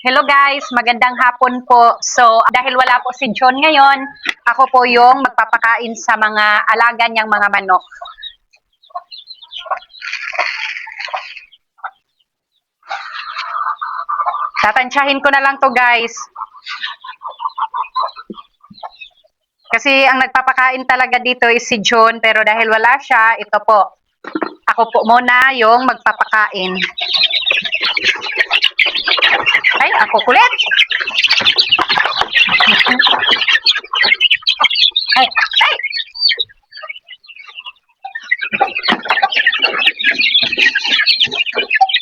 Hello guys, magandang hapon po. So, dahil wala po si John ngayon, ako po yung magpapakain sa mga alaga niyang mga manok. Tatansyahin ko na lang to guys. Kasi ang nagpapakain talaga dito is si John, pero dahil wala siya, ito po. Ako po muna yung magpapakain. Ay, ako kulit. Ay, ay!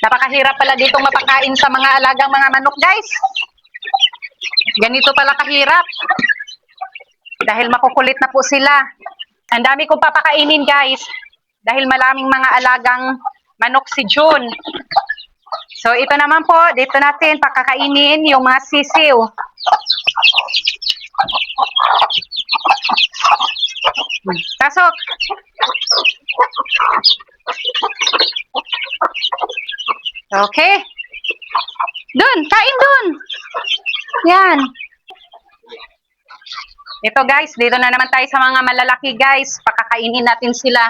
Napakahirap pala ditong mapakain sa mga alagang mga manok, guys. Ganito pala kahirap. Dahil makukulit na po sila. Ang dami kong papakainin, guys. Dahil maraming mga alagang manok si June. So, ito naman po, dito natin pakakainin yung mga sisiw. Pasok! Okay. Dun, kain dun. Yan. Ito guys, dito na naman tayo sa mga malalaki guys. Pakakainin natin sila.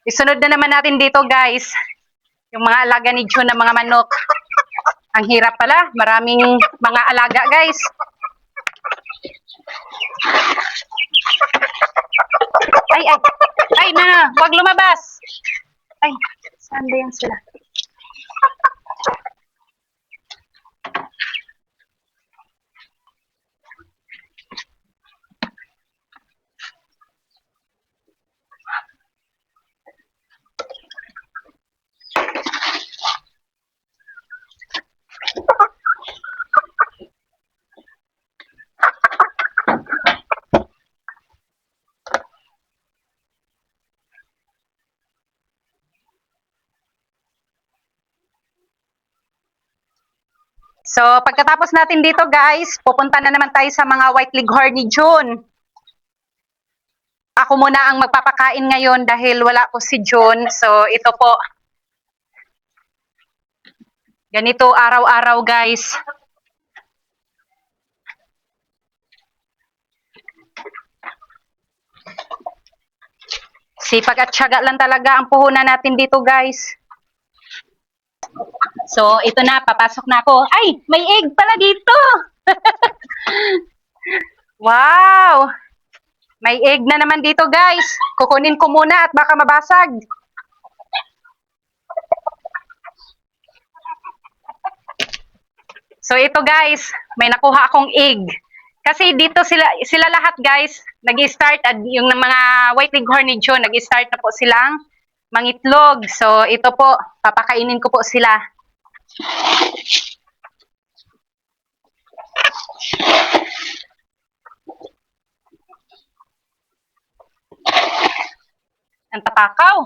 Isunod na naman natin dito guys. Yung mga alaga ni June na mga manok. Ang hirap pala. Maraming mga alaga guys. Ay, ay. Ay na, huwag lumabas. Ay, saan ba yan sila? So, pagkatapos natin dito guys, pupunta na naman tayo sa mga white leghorn ni June. Ako muna ang magpapakain ngayon dahil wala po si June. So, ito po. Ganito araw-araw guys. Sipag at tiyaga lang talaga ang puhunan natin dito guys. So, ito na, papasok na ako. Ay, may egg pala dito. Wow! May egg na naman dito, guys. Kukunin ko muna at baka mabasag. So, ito guys, may nakuha akong egg. Kasi dito sila lahat, guys, nag-start at yung mga white leghorn ni June, nag-start na po silang mangitlog. So, ito po, papakainin ko po sila. Ang tatakaw.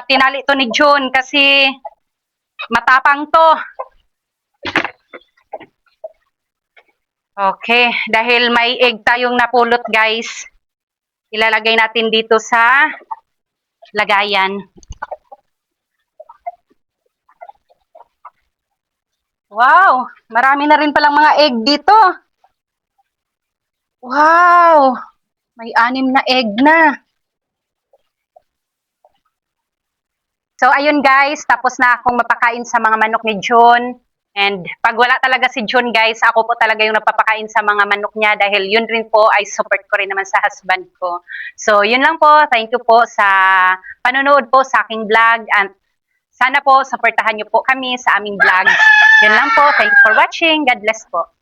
Tinali to ni June kasi matapang to. Okay, dahil may egg tayong napulot guys, ilalagay natin dito sa lagayan. Wow, marami na rin palang mga egg dito. Wow, may 6 na egg na. So, ayun guys, tapos na akong mapakain sa mga manok ni June. And pag wala talaga si June guys, ako po talaga yung napapakain sa mga manok niya dahil yun rin po ay support ko rin naman sa husband ko. So, yun lang po. Thank you po sa panonood po sa aking vlog and sana po supportahan niyo po kami sa aming vlog. Yun lang po. Thank you for watching. God bless po.